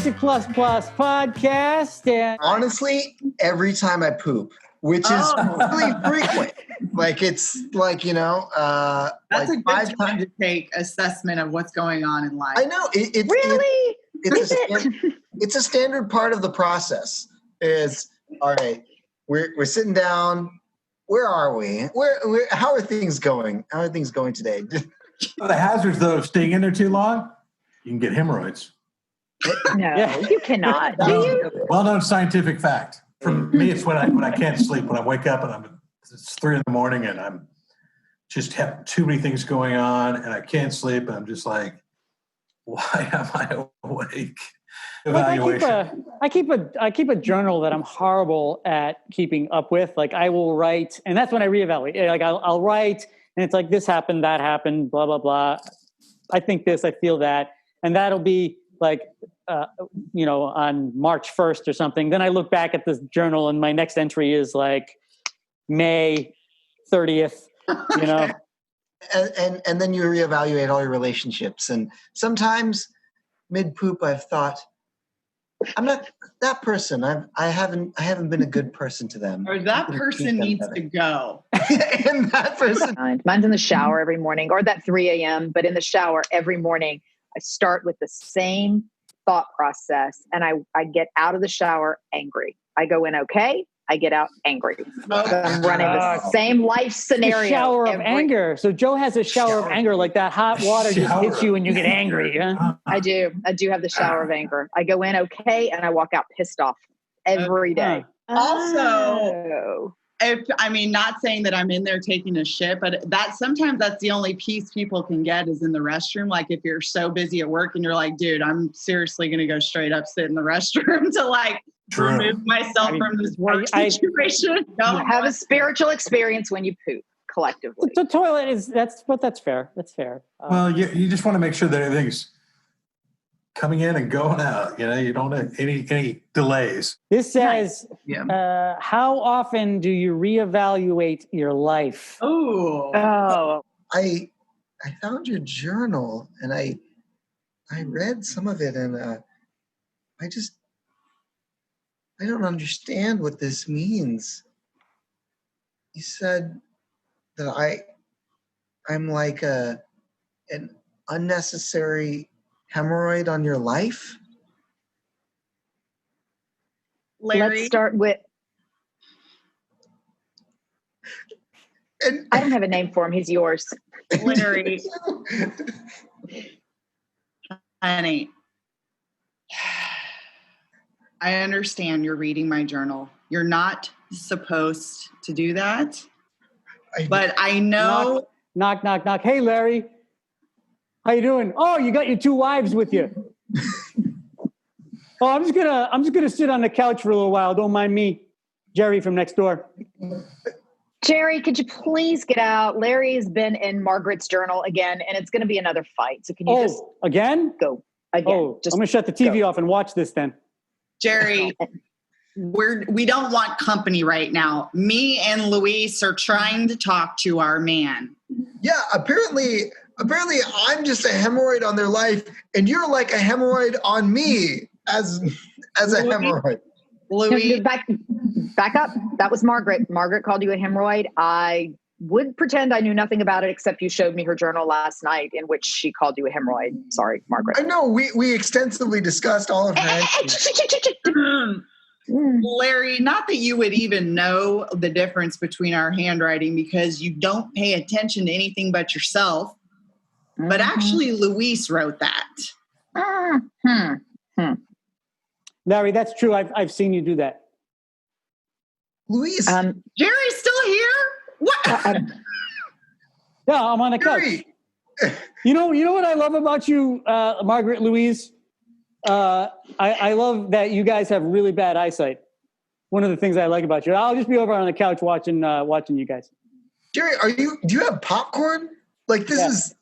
Basic Plus Plus podcast. And honestly, every time I poop, which is really frequent. Like it's like, that's like a good 5 time times. to take assessment of what's going on in life. I know it's a standard part of the process. Is all right. We're sitting down. Where are we? How are things going? How are things going today? The hazards, though, of staying in there too long, you can get hemorrhoids. No, you cannot. Do you? Well-known scientific fact. For me, it's when I can't sleep. When I wake up and it's 3 a.m. and I'm just have too many things going on and I can't sleep. And I'm just like, why am I awake? Evaluation. I keep a journal that I'm horrible at keeping up with. Like I will write, and that's when I reevaluate. Like I'll write, and it's like this happened, that happened, blah blah blah. I think this, I feel that, and that'll be like on March 1st or something. Then I look back at this journal, and my next entry is like May 30th. And then you reevaluate all your relationships, and sometimes mid poop, I've thought, I'm not that person. I haven't been a good person to them. Or that person needs to go. And that person. Mine's in the shower every morning, or that 3 a.m. But in the shower every morning, I start with the same thought process, and I get out of the shower angry. I go in okay. I get out angry. I'm running the same life scenario. The shower of anger. So Joe has a shower of anger, like that hot water just hits you and you get angry. Huh? I do have the shower of anger. I go in okay, and I walk out pissed off every day. Also, not saying that I'm in there taking a shit, but sometimes that's the only peace people can get is in the restroom. Like if you're so busy at work and you're like, dude, I'm seriously going to go straight up sit in the restroom to like remove myself from this work situation. You have a spiritual experience when you poop collectively. The toilet that's fair. That's fair. Well, you just want to make sure that everything's coming in and going out. You don't have any delays. This says, how often do you reevaluate your life? Oh. I found your journal and I read some of it, and I don't understand what this means. You said that I'm like an unnecessary hemorrhoid on your life? Larry? Let's start with... I don't have a name for him. He's yours. Larry. Honey. I understand you're reading my journal. You're not supposed to do that. But I know... Knock, knock, knock. Hey, Larry. How you doing? Oh, you got your 2 wives with you. Oh, I'm just gonna sit on the couch for a little while. Don't mind me, Jerry from next door. Jerry, could you please get out? Larry has been in Margaret's journal again, and it's going to be another fight. So can you just again? Go again? Oh, I'm gonna shut the TV off and watch this then. Jerry, we don't want company right now. Me and Luis are trying to talk to our man. Yeah, apparently I'm just a hemorrhoid on their life, and you're like a hemorrhoid on me as a hemorrhoid. Louis, back up. That was Margaret. Margaret called you a hemorrhoid. I would pretend I knew nothing about it, except you showed me her journal last night in which she called you a hemorrhoid. Sorry, Margaret. I know. We extensively discussed all of that. Larry, not that you would even know the difference between our handwriting because you don't pay attention to anything but yourself. But actually, Luis wrote that. Larry, that's true. I've seen you do that. Luis, Jerry's still here? What? Yeah, I'm on the couch. You know what I love about you, Margaret, Louise? I love that you guys have really bad eyesight. One of the things I like about you. I'll just be over on the couch watching you guys. Jerry, do you have popcorn? Like this is.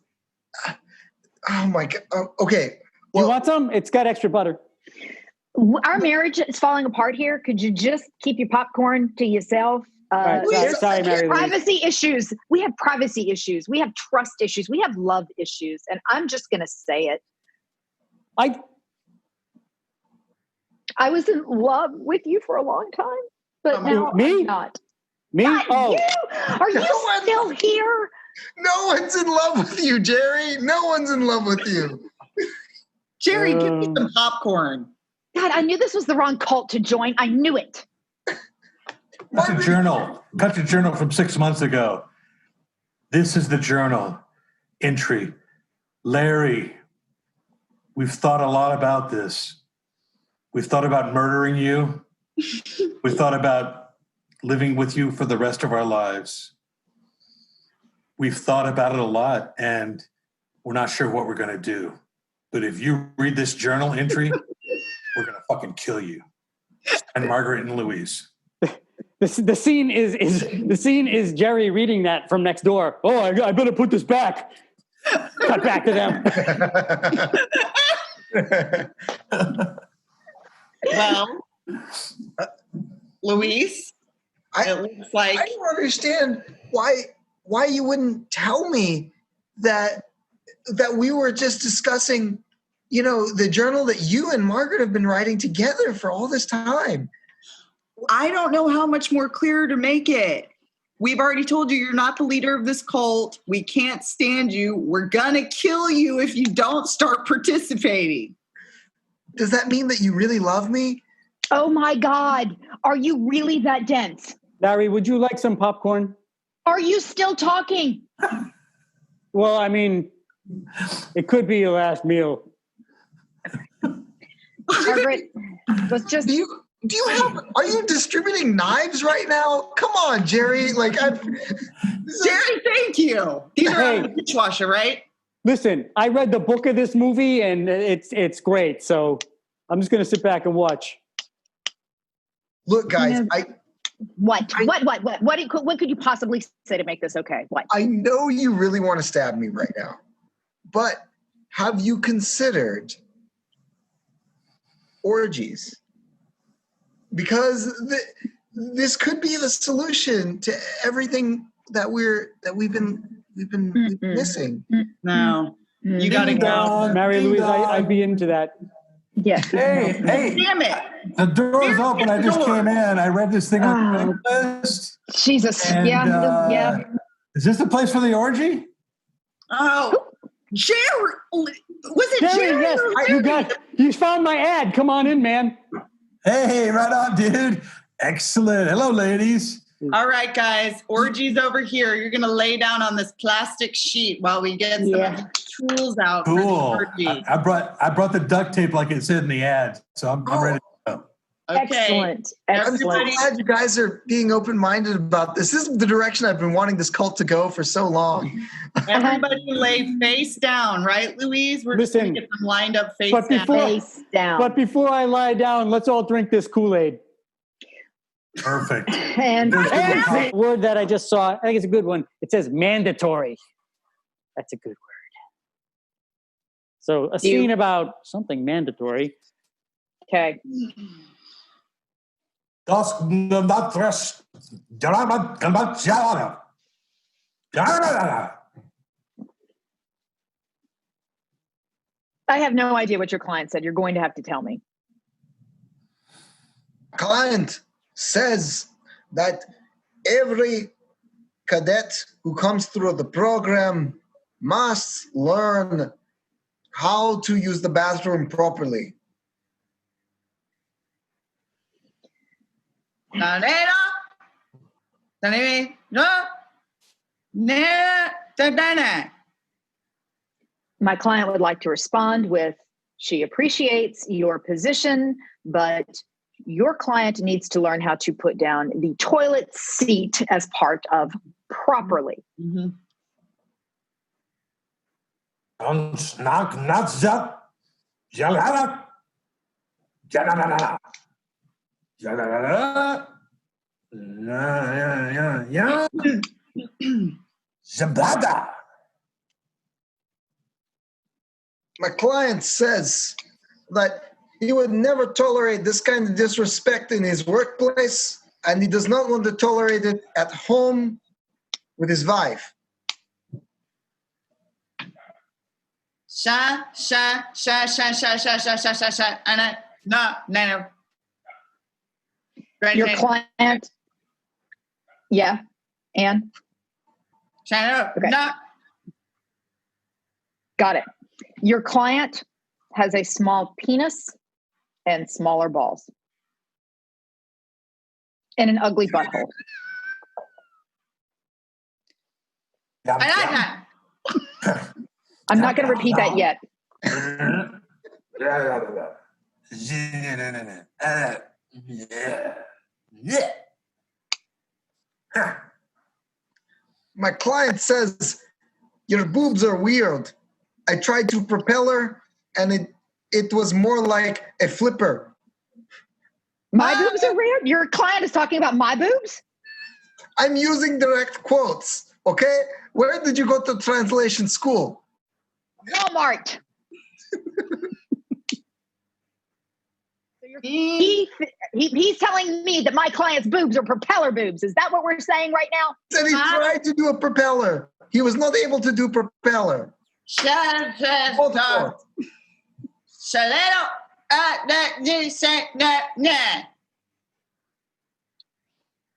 Oh my God. Okay. Well, you want some? It's got extra butter. Our marriage is falling apart here. Could you just keep your popcorn to yourself? Sorry, Mary. Privacy issues. We have privacy issues. We have trust issues. We have love issues. And I'm just going to say it. I was in love with you for a long time, but now Me? I'm not. Me? Not Oh, you! Are you still here? No one's in love with you, Jerry. No one's in love with you. Jerry, give me some popcorn. God, I knew this was the wrong cult to join. I knew it. That's a journal. Cut your journal from 6 months ago. This is the journal entry. Larry, we've thought a lot about this. We've thought about murdering you. We've thought about living with you for the rest of our lives. We've thought about it a lot, and we're not sure what we're going to do. But if you read this journal entry, we're going to fucking kill you. And Margaret and Louise. the scene is Jerry reading that from next door. Oh, I better put this back. Cut back to them. Well, Louise, it looks like I don't understand why you wouldn't tell me that we were just discussing, the journal that you and Margaret have been writing together for all this time. I don't know how much more clear to make it. We've already told you you're not the leader of this cult. We can't stand you. We're gonna kill you if you don't start participating. Does that mean that you really love me? Oh my God. Are you really that dense? Larry, would you like some popcorn? Are you still talking? Well, I mean, it could be your last meal. Margaret, let's just. Are you distributing knives right now? Come on, Jerry. Jerry, thank you. These are out of the dishwasher, right? Listen, I read the book of this movie, and it's great. So I'm just going to sit back and watch. Look, guys, What could you possibly say to make this okay? What? I know you really want to stab me right now, but have you considered orgies? Because this could be the solution to everything that we've been missing. No, you gotta go. Mary Louise, I'd be into that. Yeah. Hey, Damn it! the door's open. I just came in. I read this thing on the list. Jesus. And, yeah. Is this the place for the orgy? Oh, Jerry, was it Jerry? Yes, you found my ad. Come on in, man. Hey, right on, dude. Excellent. Hello, ladies. All right, guys. Orgy's over here. You're gonna lay down on this plastic sheet while we get some of the tools out. Cool. For the orgy. I brought the duct tape like it said in the ad, so I'm ready to go. Okay. Excellent. I'm so glad you guys are being open-minded about this. This is the direction I've been wanting this cult to go for so long. Everybody lay face down, right, Louise? We're just gonna get them lined up face down. But before I lie down, let's all drink this Kool-Aid. Perfect. And the word that I just saw, I think it's a good one. It says mandatory. That's a good word. So a scene about something mandatory. okay. I have no idea what your client said. You're going to have to tell me. Client says that every cadet who comes through the program must learn how to use the bathroom properly. My client would like to respond with, she appreciates your position, but your client needs to learn how to put down the toilet seat as part of properly. Mm-hmm. My client says that he would never tolerate this kind of disrespect in his workplace, and he does not want to tolerate it at home with his wife. No. Your client. Yeah. And? Shut up. Okay. No. Got it. Your client has a small penis and smaller balls. And an ugly butthole. I like that. I'm not going to repeat that yet. My client says, your boobs are weird. I tried to propel her, and it was more like a flipper. My boobs are weird? Your client is talking about my boobs? I'm using direct quotes, okay? Where did you go to translation school? Walmart. He's telling me that my client's boobs are propeller boobs. Is that what we're saying right now? Said he tried to do a propeller. He was not able to do propeller.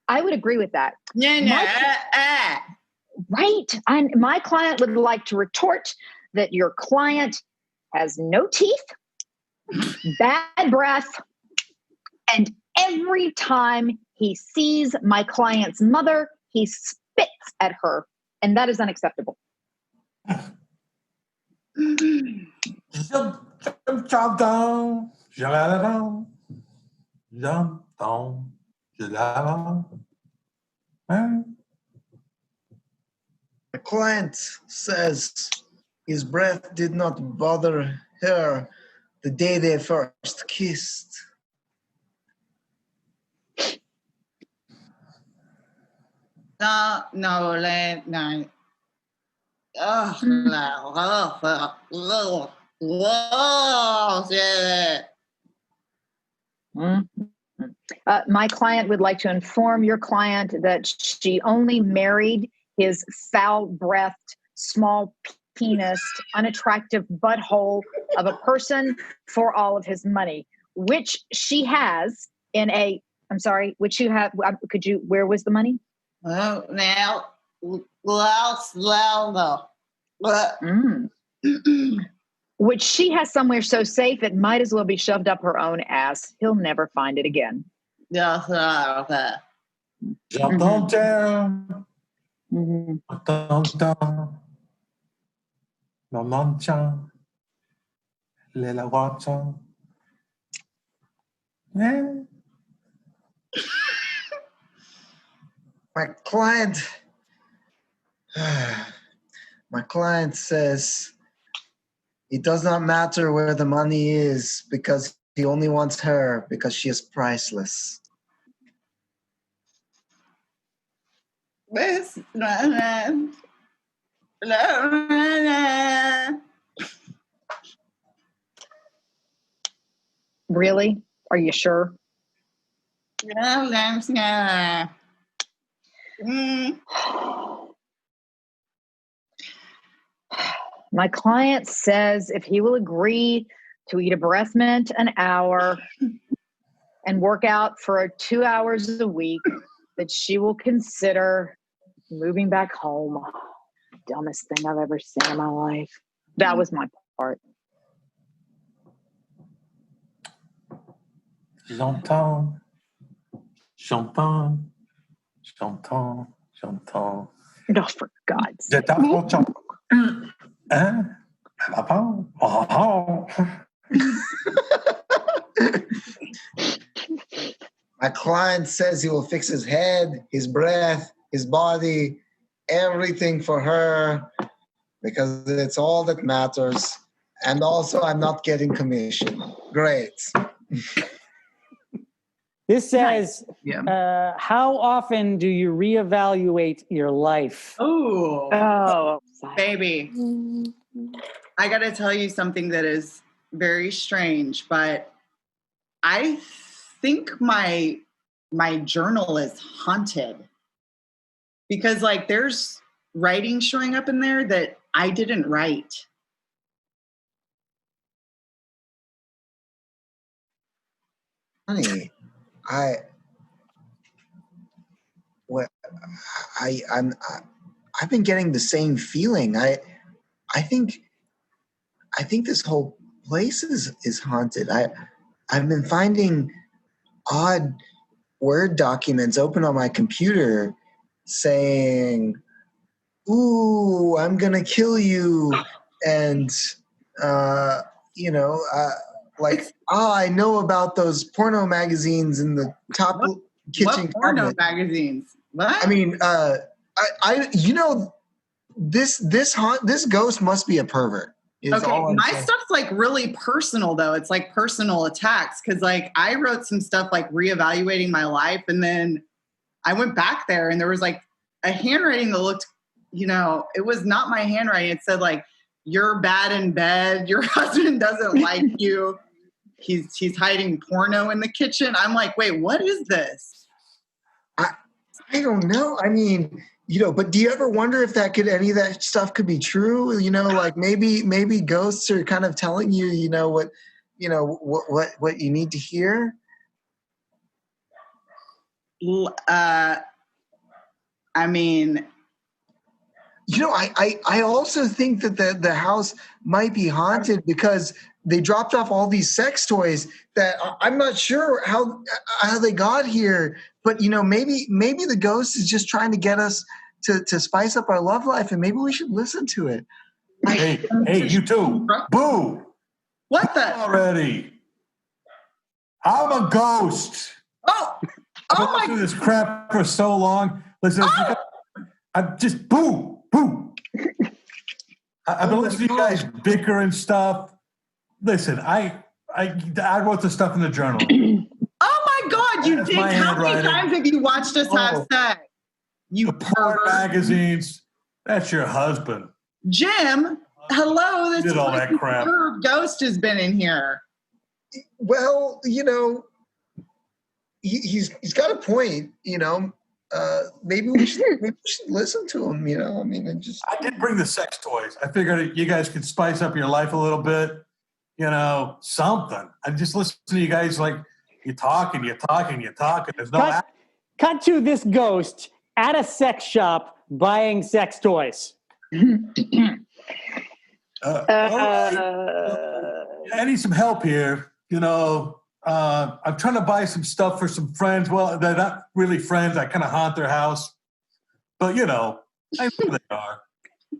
I would agree with that. Right. My client would like to retort that your client has no teeth, bad breath, and every time he sees my client's mother, he spits at her, and that is unacceptable. The client says his breath did not bother her the day they first kissed. No. My client would like to inform your client that she only married his foul-breathed, small penis, unattractive butthole of a person for all of his money, which she has in a, I'm sorry, which you have, could you, where was the money? Oh, now, which she has somewhere so safe it might as well be shoved up her own ass. He'll never find it again. My client says it does not matter where the money is because he only wants her because she is priceless. Really? Are you sure? My client says if he will agree to eat a breath mint an hour and work out for 2 hours a week, that she will consider moving back home. Dumbest thing I've ever seen in my life. That was my part. J'entends. No, for God's sake. My client says he will fix his head, his breath, his body, everything for her because it's all that matters. And also, I'm not getting commission. Great. This says, how often do you reevaluate your life? Oh, baby. I got to tell you something that is very strange, but I think my journal is haunted because like there's writing showing up in there that I didn't write. Honey, what I've been getting the same feeling. I think this whole place is haunted. I've been finding odd Word documents open on my computer saying, "Ooh, I'm gonna kill you," and I know about those porno magazines in the top kitchen What porno cabinet. magazines? What? I mean, this ghost must be a pervert. Okay, my stuff's like really personal though. It's like personal attacks because like I wrote some stuff like reevaluating my life, and then I went back there and there was like a handwriting that looked, it was not my handwriting. It said like, "You're bad in bed. Your husband doesn't like you. He's hiding porno in the kitchen." I'm like, wait, what is this? I don't know. I mean, but do you ever wonder if any of that stuff could be true? Like maybe ghosts are kind of telling you, what you need to hear. I mean, I also think that the house might be haunted because they dropped off all these sex toys that I'm not sure how they got here, but maybe the ghost is just trying to get us to spice up our love life, and maybe we should listen to it. Hey, you two, boo! What the? Already, I'm a ghost. I've been listening to this crap for so long. Listen, I'm just boo. I've been listening to you guys bicker and stuff. Listen, I wrote the stuff in the journal. Oh my God, you did! How many times have you watched us have sex? You pervert. Magazines. That's your husband. Jim, hello. This did all that crap. Ghost has been in here. Well, he's got a point. Maybe we should listen to him. I did bring the sex toys. I figured you guys could spice up your life a little bit. Something. I just listen to you guys like you're talking. There's no cut to this ghost at a sex shop buying sex toys. Right. I need some help here. I'm trying to buy some stuff for some friends. Well, they're not really friends. I kind of haunt their house. But, I know they are.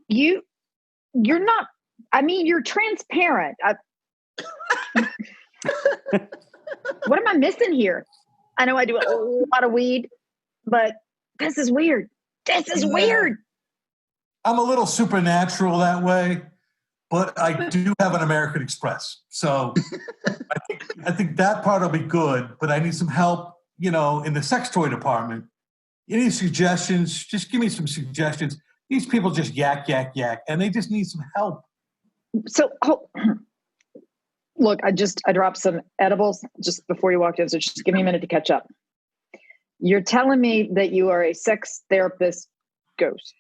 You're not, you're transparent. What am I missing here? I know I do a lot of weed, but this is weird. Weird. I'm a little supernatural that way, but I do have an American Express. So I think that part will be good, but I need some help, in the sex toy department. Any suggestions? Just give me some suggestions. These people just yak, and they just need some help. So, look, I dropped some edibles just before you walked in, so just give me a minute to catch up. You're telling me that you are a sex therapist ghost?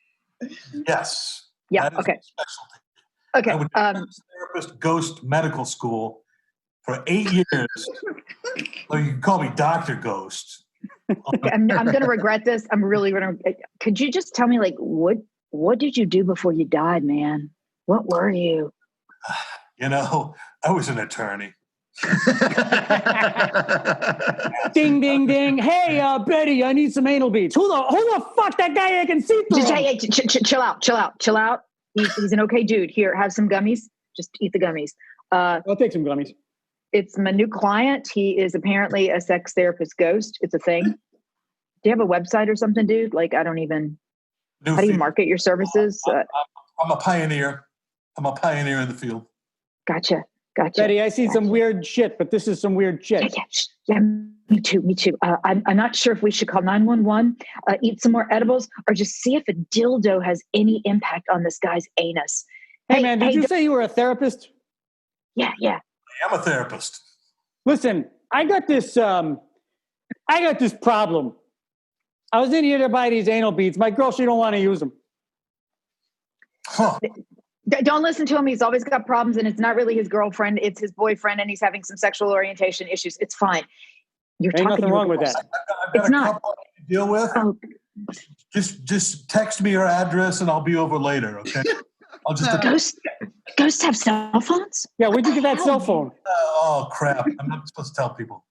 Yes. Yeah. Okay. Okay. I went to therapist ghost medical school for 8 years. Or you can call me Dr. Ghost. Okay, I'm going to regret this. I'm really going to. Could you just tell me, like, what did you do before you died, man? What were you? I was an attorney. Ding, ding, ding. Hey, Betty, I need some anal beads. Who the fuck that guy I can see through? Hey, chill out. He's an okay dude. Here, have some gummies. Just eat the gummies. I'll take some gummies. It's my new client. He is apparently a sex therapist ghost. It's a thing. Do you have a website or something, dude? Like, I don't even. How do you market your services? I'm a pioneer. I'm a pioneer in the field. Gotcha. Betty, I see some weird shit, but this is some weird shit. Yeah, me too. I'm not sure if we should call 911, eat some more edibles, or just see if a dildo has any impact on this guy's anus. Hey man, did you say you were a therapist? Yeah. I'm a therapist. Listen, I got this problem. I was in here to buy these anal beads. My girl, she don't want to use them. Huh. Don't listen to him. He's always got problems, and it's not really his girlfriend. It's his boyfriend, and he's having some sexual orientation issues. It's fine. Ain't nothing wrong with that. I've got a couple to deal with. Just text me your address and I'll be over later, okay? I'll just... Ghosts have cell phones? Yeah, where'd you get that cell phone? Oh, crap. I'm not supposed to tell people.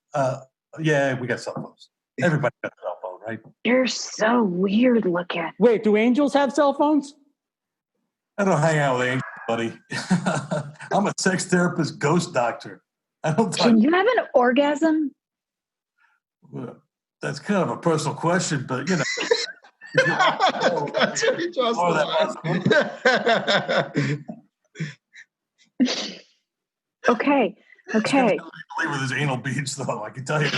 Yeah, we got cell phones. Everybody got a cell phone, right? You're so weird looking. Wait, do angels have cell phones? I don't hang out with angels, buddy. I'm a sex therapist ghost doctor. I don't talk... Can you have an orgasm? That's kind of a personal question, but, you know. That's what he just Okay. Believe with his anal beads, though. I can tell you.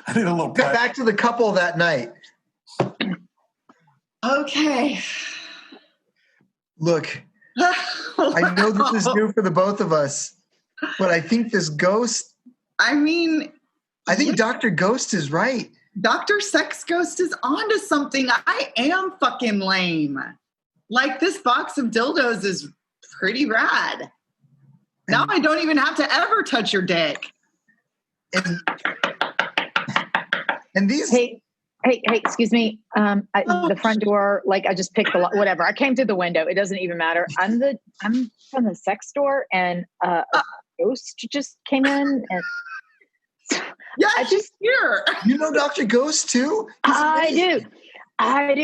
I need a little. Back to the couple that night. Okay. Look, I know this is new for the both of us, but I think this ghost. I think Dr. Ghost is right. Dr. Sex Ghost is onto something. I am fucking lame. Like, this box of dildos is pretty rad. Now I don't even have to ever touch your dick. And these... Hey, excuse me. The front door, like, I just picked the whatever. I came through the window. It doesn't even matter. I'm from the sex store, and a ghost just came in, and yeah, she's here. You know Dr. Ghost too? I do. I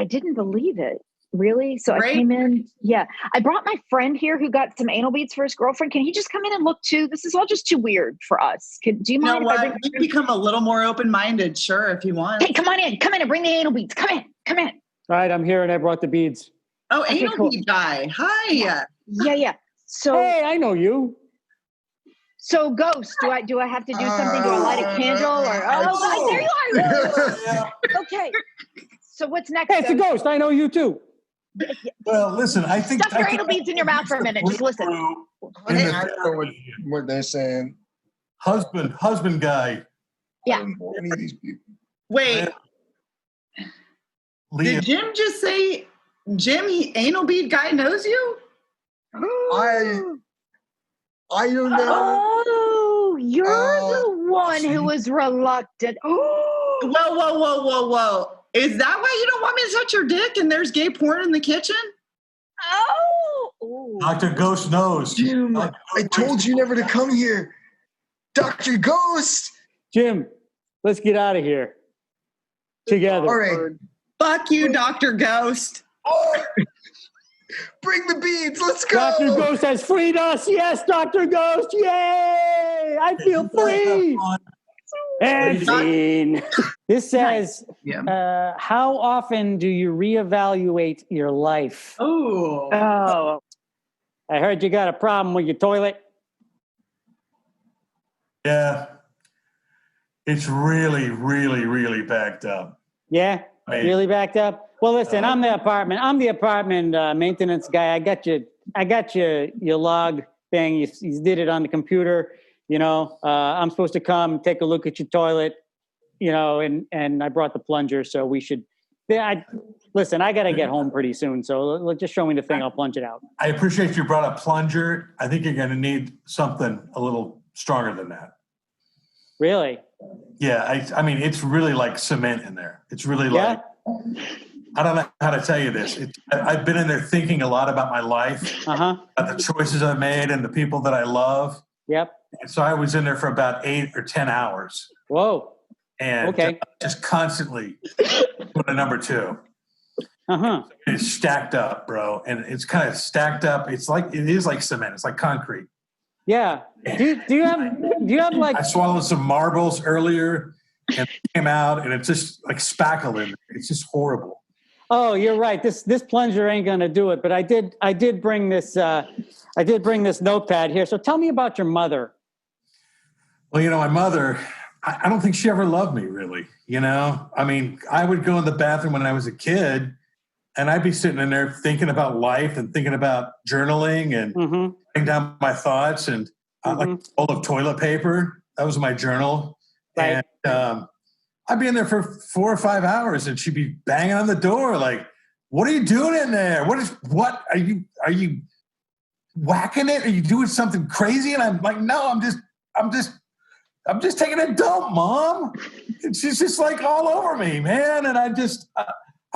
didn't believe it. Really? So I came in. Yeah. I brought my friend here who got some anal beads for his girlfriend. Can he just come in and look too? This is all just too weird for us. Do you mind? You know what? You become a little more open-minded, sure, if you want. Hey, come on in. Come in and bring the anal beads. Come in. All right, I'm here and I brought the beads. Oh, okay, anal bead guy. Hi. Yeah. So hey, I know you. So, Ghost, do I have to do something? Do I light a candle or? There you are. Okay. So what's next? Hey, it's a ghost. I know you too. Well, listen, I think... Stuff your anal beads in your mouth for a minute. Just listen. I don't know what they're saying. Husband guy. Yeah. Any of these people. Wait. Did Jim just say, anal bead guy knows you? I don't know. Oh, you're the one who was reluctant. Whoa. Is that why you don't want me to touch your dick and there's gay porn in the kitchen? Oh. Dr. Ghost knows. Jim, I told you never to come here. Dr. Ghost. Jim, let's get out of here. Together. All right. Fuck you, Dr. Ghost. Bring the beads. Let's go. Dr. Ghost has freed us. Yes, Dr. Ghost. Yay. I feel free. And scene. This says, how often do you reevaluate your life? Oh. I heard you got a problem with your toilet. Yeah. It's really, really, really backed up. Yeah? Really backed up? Well, listen, I'm the apartment maintenance guy. I got your log thing. You did it on the computer. You know, I'm supposed to come take a look at your toilet, you know, and I brought the plunger. So we should, listen, I got to get home pretty soon. So just show me the thing. I'll plunge it out. I appreciate you brought a plunger. I think you're going to need something a little stronger than that. Really? Yeah. I mean, it's really like cement in there. It's really like, I don't know how to tell you this. I've been in there thinking a lot about my life, about the choices I made and the people that I love. Yep. And so I was in there for about 8 or 10 hours. Whoa. And just constantly put a number 2. It's stacked up, bro. And it's kind of stacked up. It is like cement. It's like concrete. Yeah. Do you have like... I swallowed some marbles earlier and it came out and it's just like spackle in there. It's just horrible. Oh, you're right. This plunger ain't gonna do it. But I did bring this notepad here. So tell me about your mother. Well, you know, my mother, I don't think she ever loved me, really. You know, I mean, I would go in the bathroom when I was a kid, and I'd be sitting in there thinking about life and thinking about journaling and writing down my thoughts and like a roll of toilet paper. That was my journal. Right. And I'd be in there for 4 or 5 hours, and she'd be banging on the door like, "What are you doing in there? What are you whacking it? Are you doing something crazy?" And I'm like, "No, I'm just I'm just taking a dump, Mom. And she's just like all over me, man. And I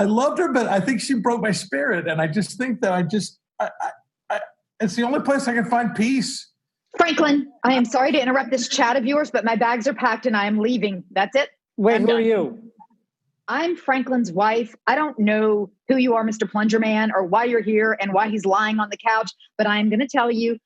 loved her, but I think she broke my spirit. And I just think that it's the only place I can find peace. Franklin, I am sorry to interrupt this chat of yours, but my bags are packed and I am leaving. That's it. Wait, I'm who done. are you? I'm Franklin's wife. I don't know who you are, Mr. Plunger Man, or why you're here and why he's lying on the couch, but I'm going to tell you,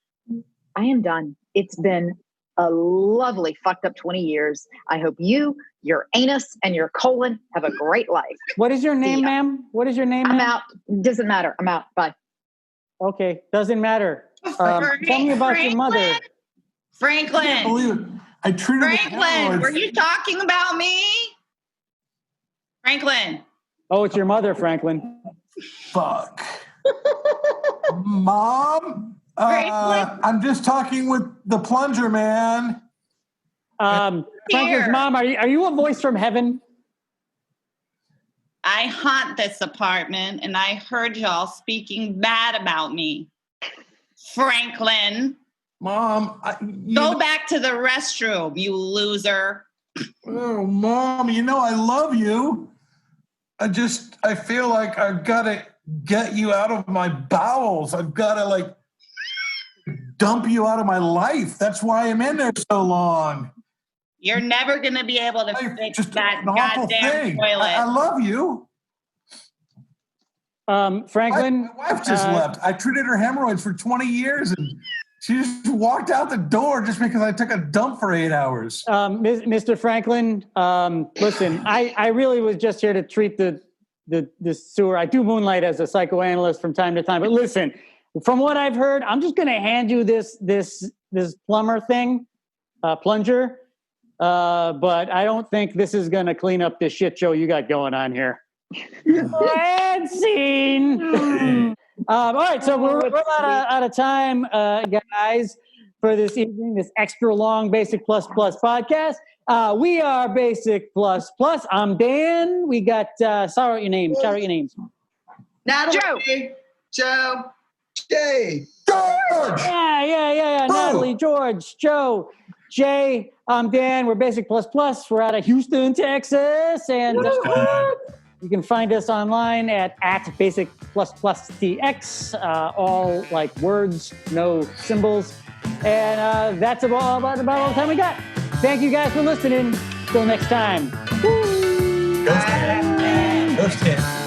I am done. It's been a lovely fucked up 20 years. I hope you, your anus, and your colon have a great life. What is your name, ma'am? What is your name, I'm ma'am? out. Doesn't matter. I'm out. Bye. Okay, doesn't matter. Tell me about your mother. I can't Franklin, believe it. I treated her Franklin, were you talking about me? Franklin. Oh, it's your mother, Franklin. Fuck. Mom, I'm just talking with the plunger man. Franklin's mom, are you a voice from heaven? I haunt this apartment and I heard y'all speaking bad about me. Franklin. Mom, Go back to the restroom, you loser. Oh, Mom, I love you. I feel like I've got to get you out of my bowels. I've got to dump you out of my life. That's why I'm in there so long. You're never going to be able to fix Just that an awful goddamn thing. toilet. I love you. Franklin. My wife just left. I treated her hemorrhoids for 20 years and she just walked out the door just because I took a dump for 8 hours. Mr. Franklin, listen, I really was just here to treat the sewer. I do moonlight as a psychoanalyst from time to time, but listen, from what I've heard, I'm just going to hand you this plunger, but I don't think this is going to clean up this shit show you got going on here. And scene. All right, so we're out of time, guys, for this evening, this extra long Basic Plus Plus podcast. We are Basic Plus Plus. I'm Dan. We got, shout out your names. Natalie. Joe. Jay. George! Yeah. Natalie, George, Joe, Jay. I'm Dan. We're Basic Plus Plus. We're out of Houston, Texas. And you can find us online at Basic Plus Plus TX, all like words, no symbols. And that's about all the time we got. Thank you guys for listening. Till next time. Ghost hand.